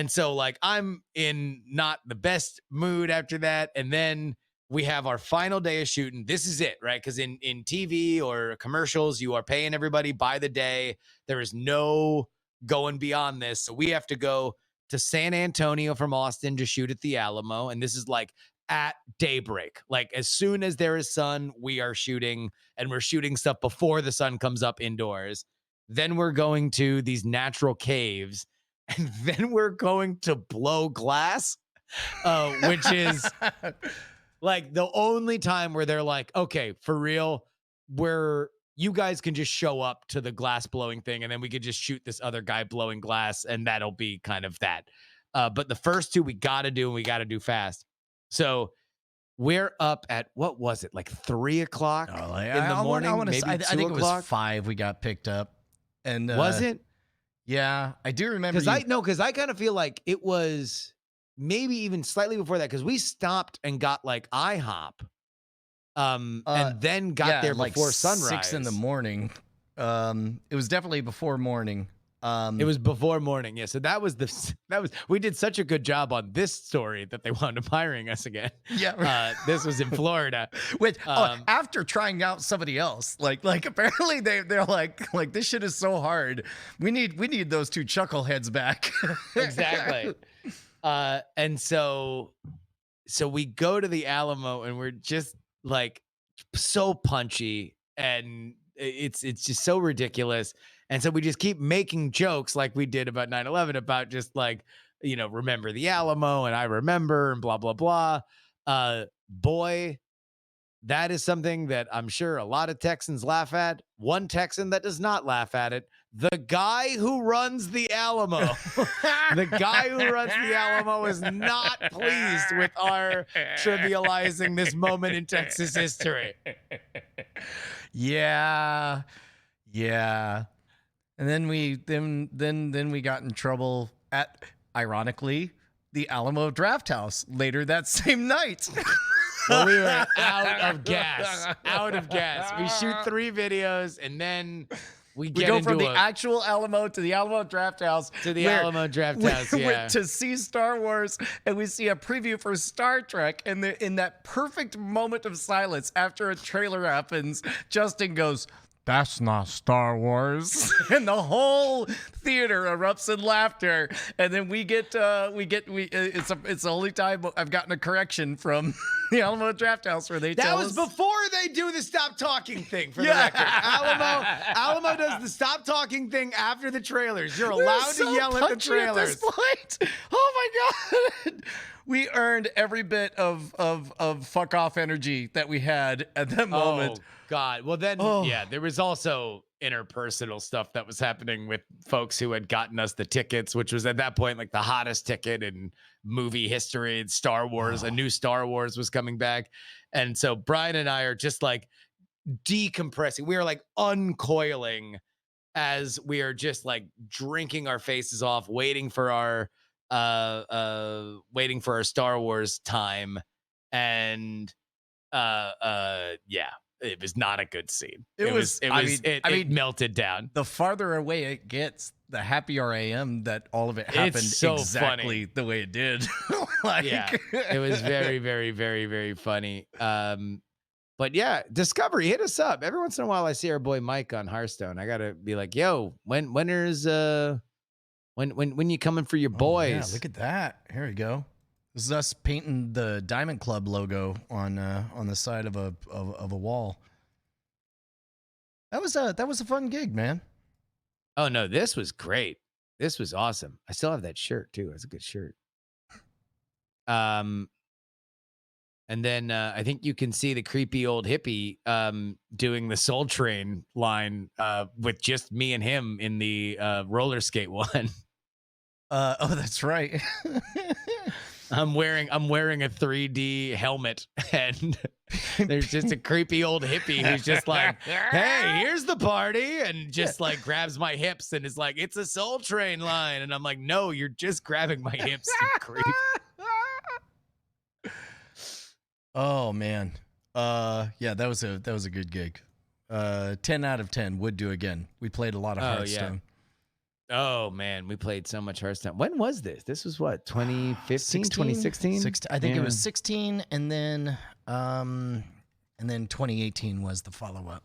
Speaker 3: so like I'm in not the best mood after that. And then we have our final day of shooting. This is it, right? Because in TV or commercials, you are paying everybody by the day. There is no going beyond this. So we have to go to San Antonio from Austin to shoot at the Alamo. And this is like at daybreak. Like as soon as there is sun, we are shooting, and we're shooting stuff before the sun comes up indoors. Then we're going to these natural caves, and then we're going to blow glass, which is like the only time where they're like, okay, for real, where you guys can just show up to the glass blowing thing, and then we could just shoot this other guy blowing glass, and that'll be kind of that. But the first two we got to do, and we got to do fast. So we're up at, what was it, like 3 o'clock in the morning?
Speaker 2: I think it was 5 we got picked up. And
Speaker 3: was it?
Speaker 2: Yeah, I do remember.
Speaker 3: Because I kind of feel like it was maybe even slightly before that, because we stopped and got like IHOP, and then got there
Speaker 2: like
Speaker 3: before sunrise.
Speaker 2: 6 in the morning. It was definitely before morning.
Speaker 3: It was before morning, yeah. So that was we did such a good job on this story that they wound up hiring us again.
Speaker 2: Yeah,
Speaker 3: this was in Florida.
Speaker 2: Which after trying out somebody else, like apparently they're like this shit is so hard. We need those 2 chuckleheads back.
Speaker 3: Exactly. And so we go to the Alamo, and we're just like so punchy, and it's just so ridiculous. And so we just keep making jokes like we did about 9/11, about just like, remember the Alamo, and I remember, and blah, blah, blah. Boy, that is something that I'm sure a lot of Texans laugh at. One Texan that does not laugh at it: the guy who runs the Alamo. The guy who runs the Alamo is not pleased with our trivializing this moment in Texas history.
Speaker 2: Yeah. And then we got in trouble at, ironically, the Alamo Drafthouse later that same night.
Speaker 3: Well, we were out of gas. We shoot 3 videos, and then we
Speaker 2: go from the actual Alamo to the Alamo Drafthouse.
Speaker 3: Yeah.
Speaker 2: To see Star Wars, and we see a preview for Star Trek, and in that perfect moment of silence after a trailer happens, Justin goes, "That's not Star Wars," and the whole theater erupts in laughter. And then it's the only time I've gotten a correction from the Alamo Drafthouse where they tell us.
Speaker 3: That was before they do the stop talking thing, for the record. Alamo does the stop talking thing after the trailers. You're allowed to yell at the trailers.
Speaker 2: At this point. Oh my God. We earned every bit of fuck off energy that we had at that moment.
Speaker 3: Oh God. Well then, there was also interpersonal stuff that was happening with folks who had gotten us the tickets, which was at that point like the hottest ticket in movie history. And Star Wars, a new Star Wars was coming back. And so Brian and I are just like decompressing. We are like uncoiling as we are just like drinking our faces off, waiting for our Star Wars time. And it was not a good scene. It melted down.
Speaker 2: The farther away it gets, the happier I am that all of it happened exactly the way it did.
Speaker 3: It was very, very, very, very funny. But yeah, Discovery, hit us up. Every once in a while I see our boy Mike on Hearthstone. I gotta be like, yo, when you coming for your boys?
Speaker 2: Yeah, look at that. Here we go. This is us painting the Diamond Club logo on the side of a wall. That was a fun gig, man.
Speaker 3: Oh no, this was great. This was awesome. I still have that shirt too. It's a good shirt. And then I think you can see the creepy old hippie doing the Soul Train line with just me and him in the roller skate one.
Speaker 2: Oh, that's right.
Speaker 3: I'm wearing a 3D helmet, and there's just a creepy old hippie who's just like, "Hey, here's the party," and just like grabs my hips and is like, "It's a Soul Train line," and I'm like, "No, you're just grabbing my hips, you creep."
Speaker 2: Oh man, that was a good gig. 10 out of 10 would do again. We played a lot of Hearthstone.
Speaker 3: Oh man, we played so much Hearthstone. When was this? This was what, 2015, 2016?
Speaker 2: I think it was 16, and then 2018 was the follow-up.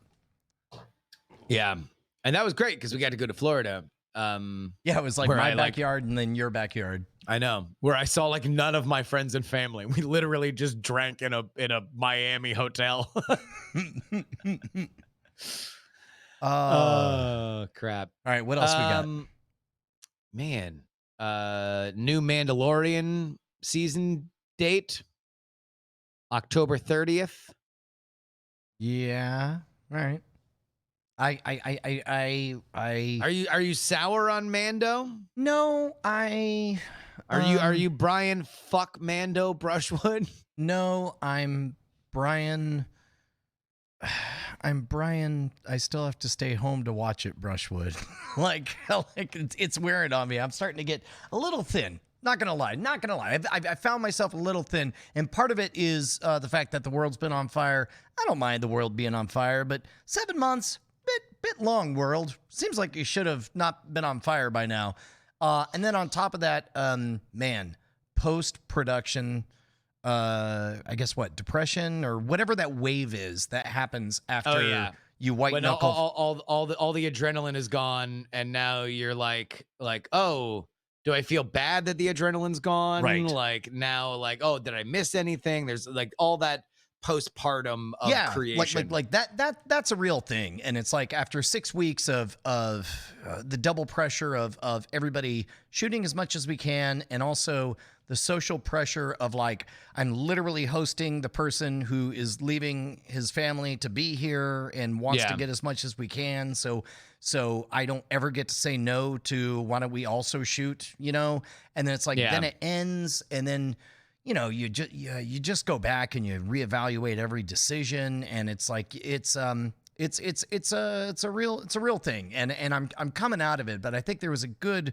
Speaker 3: Yeah. And that was great because we got to go to Florida.
Speaker 2: Yeah, it was like my backyard and then your backyard.
Speaker 3: I know, where I saw like none of my friends and family. We literally just drank in a Miami hotel. Oh crap!
Speaker 2: All right, what else we got?
Speaker 3: Man, new Mandalorian season date, October 30th.
Speaker 2: Yeah. All right.
Speaker 3: Are you sour on Mando?
Speaker 2: No,
Speaker 3: Are you Brian fuck Mando Brushwood?
Speaker 2: No, I'm Brian. I still have to stay home to watch it, Brushwood. like it's wearing on me. I'm starting to get a little thin. Not gonna lie. I found myself a little thin, and part of it is the fact that the world's been on fire. I don't mind the world being on fire, but 7 months, bit long. World seems like you should have not been on fire by now. And then on top of that, man, post-production. I guess depression or whatever that wave is that happens after you white knuckle.
Speaker 3: All the adrenaline is gone, and now you're like, oh, do I feel bad that the adrenaline's gone?
Speaker 2: Right.
Speaker 3: Like now, oh, did I miss anything? There's like all that postpartum of creation.
Speaker 2: Like that's a real thing. And it's like after 6 weeks of the double pressure of everybody shooting as much as we can, and also the social pressure of like, I'm literally hosting the person who is leaving his family to be here and wants to get as much as we can. So I don't ever get to say no to, why don't we also shoot, And then it's like, then it ends. And then, you just go back and you reevaluate every decision. And it's like, it's a real thing. And I'm coming out of it, but I think there was a good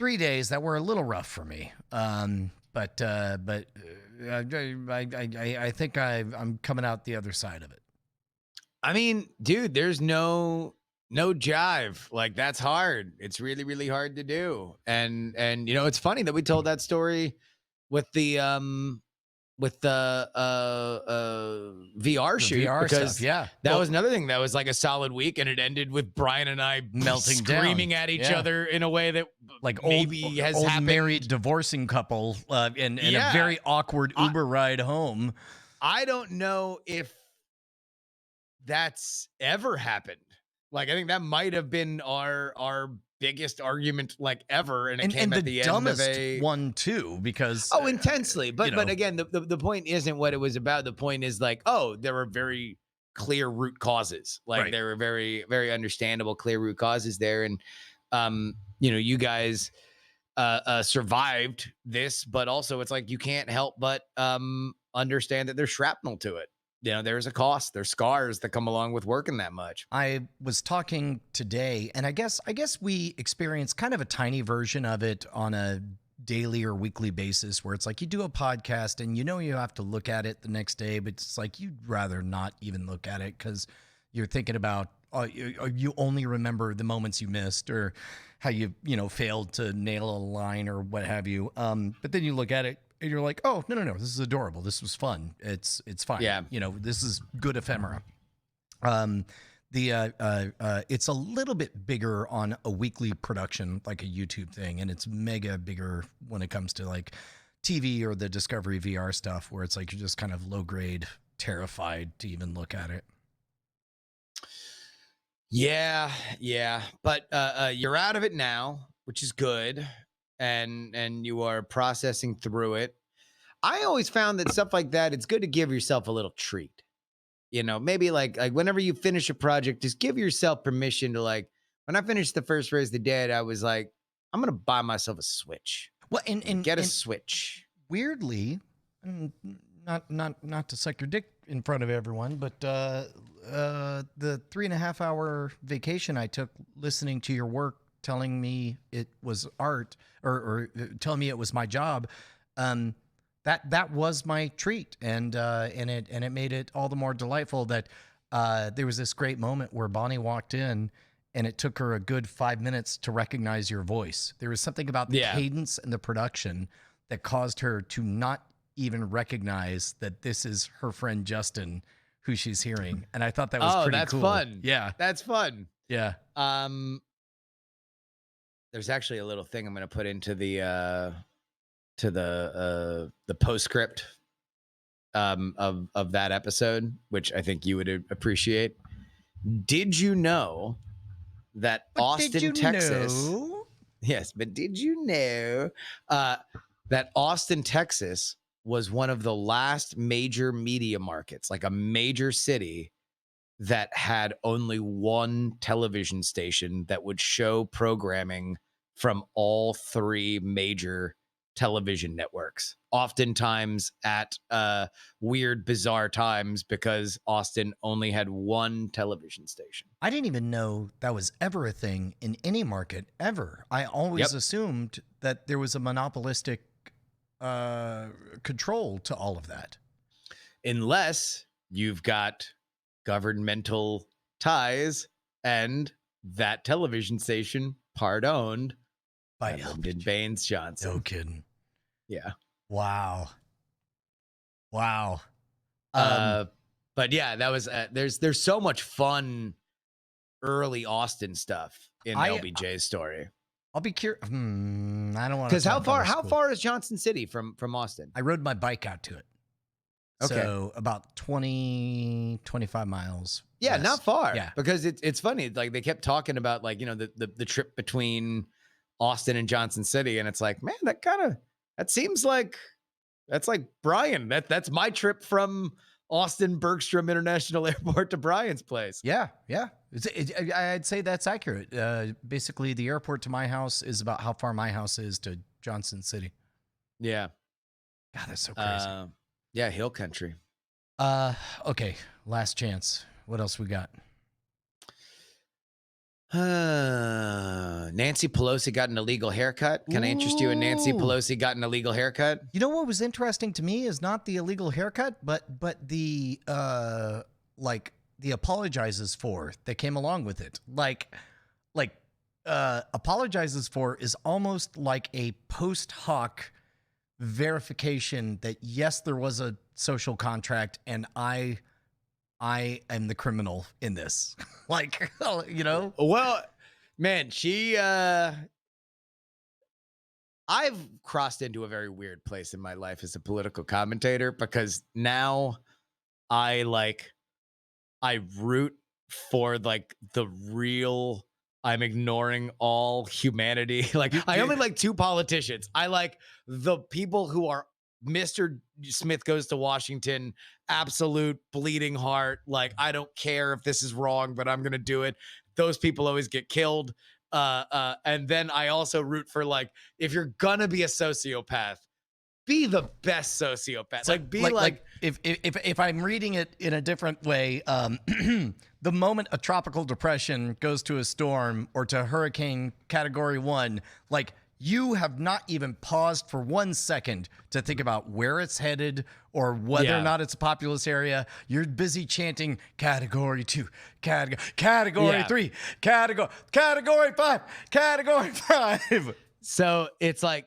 Speaker 2: 3 days that were a little rough for me. But I think I'm coming out the other side of it.
Speaker 3: I mean, dude, there's no jive. Like, that's hard. It's really, really hard to do. And it's funny that we told that story with the VR shoot,
Speaker 2: VR
Speaker 3: because
Speaker 2: stuff,
Speaker 3: that was another thing that was like a solid week, and it ended with Brian and I
Speaker 2: melting
Speaker 3: screaming
Speaker 2: down
Speaker 3: at each other in a way that
Speaker 2: like
Speaker 3: maybe has
Speaker 2: old
Speaker 3: happened.
Speaker 2: Married divorcing couple in a very awkward Uber ride home.
Speaker 3: I don't know if that's ever happened. Like, I think that might have been our biggest argument ever, and it came at the end of a
Speaker 2: one too, because
Speaker 3: intensely. But again, the point isn't what it was about. The point is like, there were very clear root causes. Like there were very, very understandable, clear root causes there, and you guys survived this, but also it's like you can't help but understand that there's shrapnel to it. There's a cost. There's scars that come along with working that much.
Speaker 2: I was talking today, and I guess we experience kind of a tiny version of it on a daily or weekly basis, where it's like you do a podcast and you have to look at it the next day, but it's like you'd rather not even look at it because you're thinking about you only remember the moments you missed or how you failed to nail a line or what have you. But then you look at it and you're like, oh, no, this is adorable. This was fun. It's fine.
Speaker 3: Yeah.
Speaker 2: This is good ephemera. It's a little bit bigger on a weekly production, like a YouTube thing, and it's mega bigger when it comes to like TV or the Discovery VR stuff, where it's like you're just kind of low grade, terrified to even look at it.
Speaker 3: Yeah. But you're out of it now, which is good. And you are processing through it. I always found that stuff like that, it's good to give yourself a little treat. Maybe like whenever you finish a project, just give yourself permission to, like, when I finished the first Raise the Dead, I was like, I'm going to buy myself a Switch.
Speaker 2: Well, and
Speaker 3: get a Switch.
Speaker 2: Weirdly, not to suck your dick in front of everyone, but the 3.5 hour vacation I took listening to your work, telling me it was art or telling me it was my job, that was my treat, and it made it all the more delightful that there was this great moment where Bonnie walked in and it took her a good 5 minutes to recognize your voice. There was something about the cadence and the production that caused her to not even recognize that this is her friend Justin who she's hearing. And I thought that was pretty cool.
Speaker 3: Fun.
Speaker 2: Yeah.
Speaker 3: That's fun.
Speaker 2: Yeah.
Speaker 3: There's actually a little thing I'm going to put into the postscript of that episode, which I think you would appreciate. Did you know that Austin, Texas? Yes, but did you know that Austin, Texas was one of the last major media markets, like a major city that had only one television station that would show programming from all three major television networks, oftentimes at weird, bizarre times, because Austin only had one television station.
Speaker 2: I didn't even know that was ever a thing in any market ever. I always assumed that there was a monopolistic control to all of that.
Speaker 3: Unless you've got governmental ties and that television station part owned by Lyndon Baines Johnson.
Speaker 2: No kidding.
Speaker 3: Yeah.
Speaker 2: Wow. But
Speaker 3: yeah, that was there's so much fun early Austin stuff in LBJ's story.
Speaker 2: I'll be curious. I don't want to.
Speaker 3: Because how far is Johnson City from Austin?
Speaker 2: I rode my bike out to it.
Speaker 3: Okay.
Speaker 2: So about 20, 25 miles.
Speaker 3: Yeah,
Speaker 2: west.
Speaker 3: not far.
Speaker 2: Yeah.
Speaker 3: Because it's funny. Like they kept talking about like, you know, the trip between Austin and Johnson City. And it's like, man, that seems like that's like Brian. That's my trip from Austin Bergstrom International Airport to Brian's place.
Speaker 2: Yeah. I'd say that's accurate. Basically, the airport to my house is about how far my house is to Johnson City.
Speaker 3: Yeah.
Speaker 2: God, that's so crazy.
Speaker 3: Yeah, hill country.
Speaker 2: Okay, last chance. What else we got?
Speaker 3: Nancy Pelosi got an illegal haircut. Can I interest you in Nancy Pelosi got an illegal haircut?
Speaker 2: You know what was interesting to me is not the illegal haircut, but the the apologizes for that came along with it. Apologizes for is almost like a post hoc verification that yes, there was a social contract and I am the criminal in this. Like, you know?
Speaker 3: Well, man, I've crossed into a very weird place in my life as a political commentator because now I root for like the real, I'm ignoring all humanity. Like I only like two politicians. I like the people who are Mr. Smith Goes to Washington, absolute bleeding heart. Like, I don't care if this is wrong, but I'm going to do it. Those people always get killed. And then I also root for like, if you're going to be a sociopath, be the best sociopath. Like
Speaker 2: if I'm reading it in a different way, the moment a tropical depression goes to a storm or to hurricane category 1, like you have not even paused for 1 second to think about where it's headed or whether or not it's a populous area. You're busy chanting category 2, category 3, category 5, category 5.
Speaker 3: So it's like,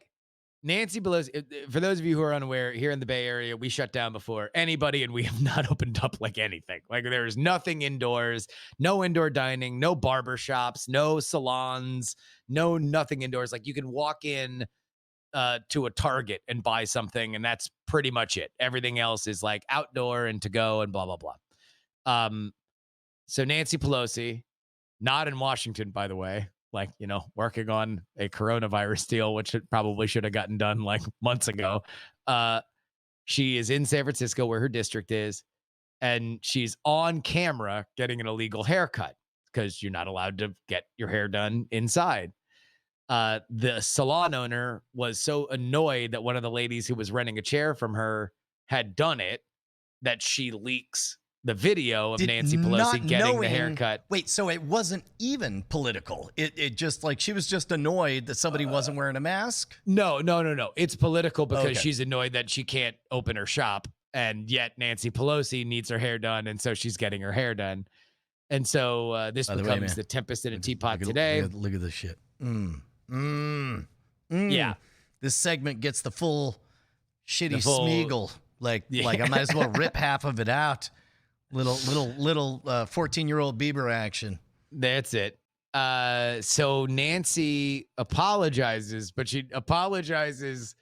Speaker 3: Nancy Pelosi, for those of you who are unaware, here in the Bay Area, we shut down before anybody and we have not opened up like anything. Like there is nothing indoors, no indoor dining, no barber shops, no salons, nothing indoors. Like you can walk in to a Target and buy something and that's pretty much it. Everything else is like outdoor and to go and blah, blah, blah. So Nancy Pelosi, not in Washington, by the way, like, you know, working on a coronavirus deal, which it probably should have gotten done like months ago. She is in San Francisco where her district is, and she's on camera getting an illegal haircut because you're not allowed to get your hair done inside. The salon owner was so annoyed that one of the ladies who was renting a chair from her had done it that she leaks the video of Nancy Pelosi getting the haircut.
Speaker 2: Wait, so it wasn't even political. It just like she was just annoyed that somebody wasn't wearing a mask?
Speaker 3: No. It's political because she's annoyed that she can't open her shop and yet Nancy Pelosi needs her hair done, and so she's getting her hair done. And so this becomes the tempest in a teapot today.
Speaker 2: Look at this shit. Yeah. This segment gets the full shitty Smeagol. Like I might as well rip half of it out. Little 14-year-old Bieber action.
Speaker 3: That's it. So Nancy apologizes, but she apologizes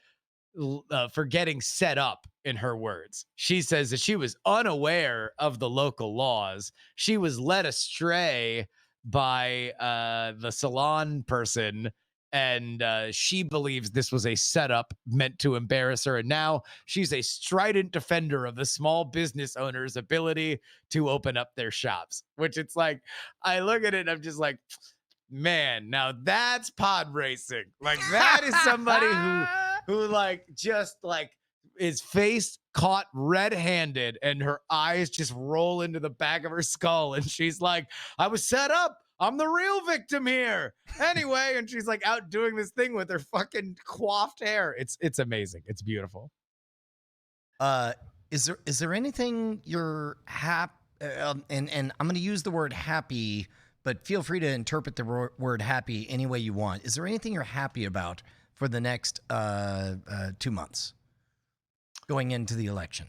Speaker 3: for getting set up, in her words. She says that she was unaware of the local laws. She was led astray by the salon person, and she believes this was a setup meant to embarrass her. And now she's a strident defender of the small business owner's ability to open up their shops, which it's like, I look at it and I'm just like, man, now that's pod racing. Like, that is somebody who like just like is face caught red-handed and her eyes just roll into the back of her skull. And she's like, I was set up. I'm the real victim here. Anyway, and she's like out doing this thing with her fucking coiffed hair. It's amazing. It's beautiful.
Speaker 2: Is there anything you're happy, and I'm going to use the word happy, but feel free to interpret the word happy any way you want. Is there anything you're happy about for the next 2 months going into the election?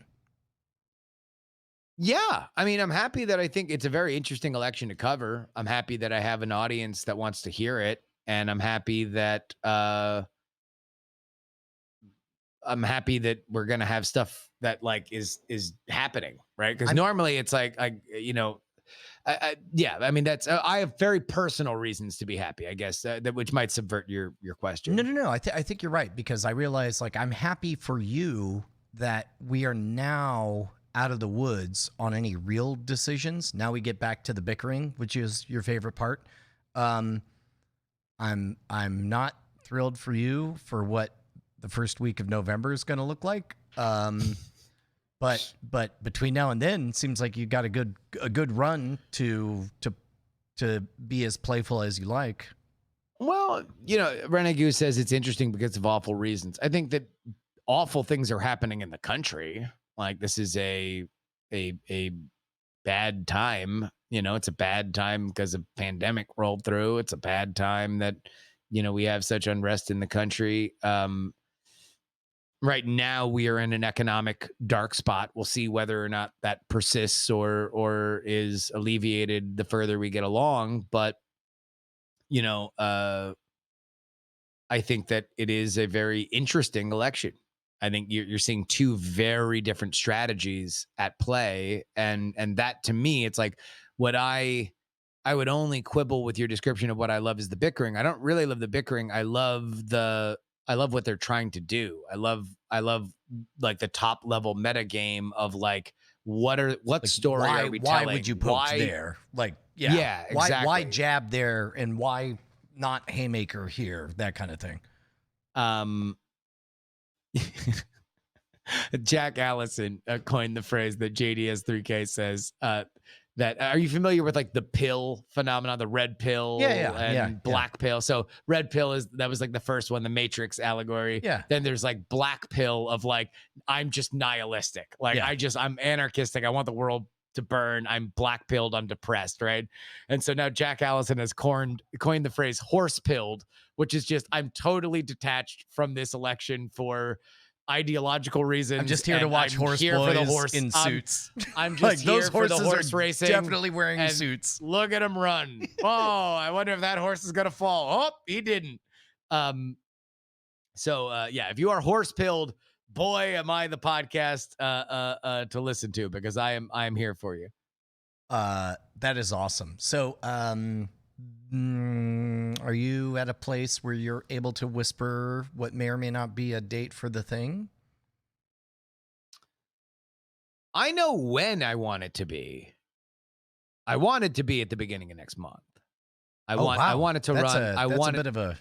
Speaker 3: Yeah. I mean, I'm happy that I think it's a very interesting election to cover. I'm happy that I have an audience that wants to hear it. And I'm happy that we're going to have stuff that like is happening, right? Because normally it's like, I mean, that's I have very personal reasons to be happy, I guess, that which might subvert your question.
Speaker 2: No. I think you're right, because I realize like I'm happy for you that we are now out of the woods on any real decisions. Now we get back to the bickering, which is your favorite part. I'm not thrilled for you for what the first week of November is going to look like. But between now and then, seems like you got a good run to be as playful as you like.
Speaker 3: Well, Renegade says it's interesting because of awful reasons. I think that awful things are happening in the country. Like, this is a bad time. It's a bad time because a pandemic rolled through. It's a bad time that we have such unrest in the country. Right now, we are in an economic dark spot. We'll see whether or not that persists or is alleviated the further we get along. But, I think that it is a very interesting election. I think you're seeing two very different strategies at play. And that, to me, it's like what I would only quibble with your description of what I love is the bickering. I don't really love the bickering. I love what they're trying to do. I love like the top level meta game of like, what story are we telling?
Speaker 2: Why would you poke there? Like, yeah, exactly. Why jab there and why not haymaker here? That kind of thing.
Speaker 3: Jack Allison coined the phrase that JDS3K says, that are you familiar with like the pill phenomenon, the red pill and black pill? So red pill that was like the first one, the Matrix allegory.
Speaker 2: Yeah.
Speaker 3: Then there's like black pill of like, I'm just nihilistic. Like I'm anarchistic. I want the world to burn. I'm black pilled. I'm depressed. Right. And so now Jack Allison has coined the phrase horse pilled, which is just, I'm totally detached from this election for ideological reasons.
Speaker 2: I'm just here to watch horse boys in suits.
Speaker 3: I'm just here
Speaker 2: those
Speaker 3: for the
Speaker 2: horses
Speaker 3: horse
Speaker 2: are
Speaker 3: racing.
Speaker 2: Definitely wearing suits.
Speaker 3: Look at him run. Oh, I wonder if that horse is gonna fall. Oh, he didn't. If you are horse pilled, boy, am I the podcast to listen to, because I am here for you.
Speaker 2: That is awesome. So, are you at a place where you're able to whisper what may or may not be a date for the thing?
Speaker 3: I know when I want it to be. I want it to be at the beginning of next month. I want it to run.
Speaker 2: I want a bit of a.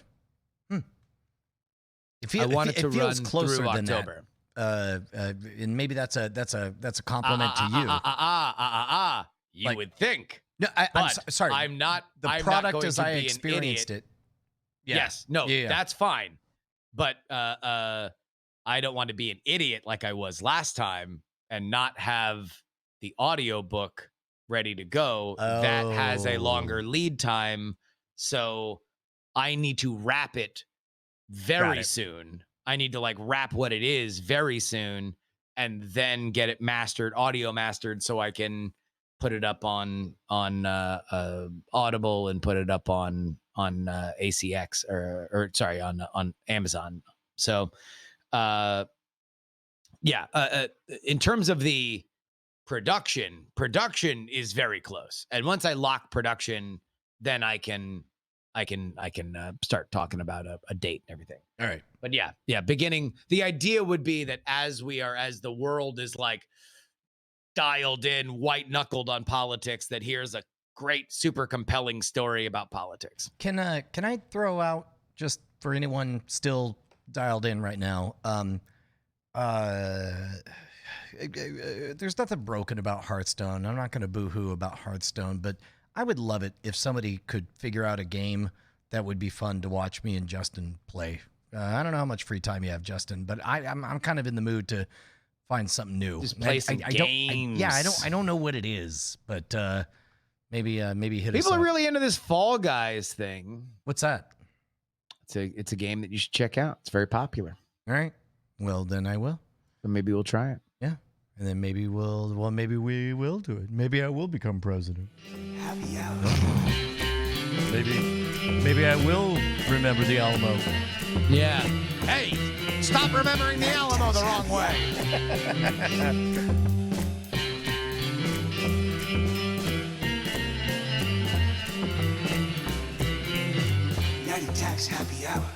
Speaker 3: I want it to run
Speaker 2: closer
Speaker 3: through
Speaker 2: than
Speaker 3: October.
Speaker 2: And maybe that's a compliment to
Speaker 3: you. You would think.
Speaker 2: No, I'm sorry.
Speaker 3: I'm not.
Speaker 2: The
Speaker 3: I'm
Speaker 2: product
Speaker 3: not going
Speaker 2: as
Speaker 3: to
Speaker 2: I
Speaker 3: be
Speaker 2: experienced
Speaker 3: an idiot.
Speaker 2: it. Yeah.
Speaker 3: Yes. No. Yeah. That's fine. But I don't want to be an idiot like I was last time. and not have the audiobook ready to go, that has a longer lead time. So I need to wrap it very soon. I need to like wrap what it is very soon and then get it mastered, audio mastered, so I can put it up on Audible and put it up on ACX or sorry, on Amazon. So in terms of the production is very close. And once I lock production, then I can start talking about a date and everything.
Speaker 2: All right.
Speaker 3: But beginning, the idea would be that as the world is like dialed in, white knuckled on politics, that here's a great, super compelling story about politics.
Speaker 2: Can I throw out, just for anyone still dialed in right now, there's nothing broken about Hearthstone. I'm not going to boo-hoo about Hearthstone, but I would love it if somebody could figure out a game that would be fun to watch me and Justin play. I don't know how much free time you have, Justin, but I'm kind of in the mood to find something new.
Speaker 3: Just play some games.
Speaker 2: I don't know what it is, but maybe hit us up.
Speaker 3: People are really into this Fall Guys thing.
Speaker 2: What's that?
Speaker 3: It's a game that you should check out. It's very popular.
Speaker 2: All right. Well, then I will.
Speaker 3: So maybe we'll try it.
Speaker 2: Yeah. And then maybe we will do it. Maybe I will become president.
Speaker 1: Happy hour.
Speaker 2: Maybe I will remember the Alamo.
Speaker 3: Yeah. Hey, stop remembering the Alamo the wrong way.
Speaker 1: Natty Tax Happy Hour.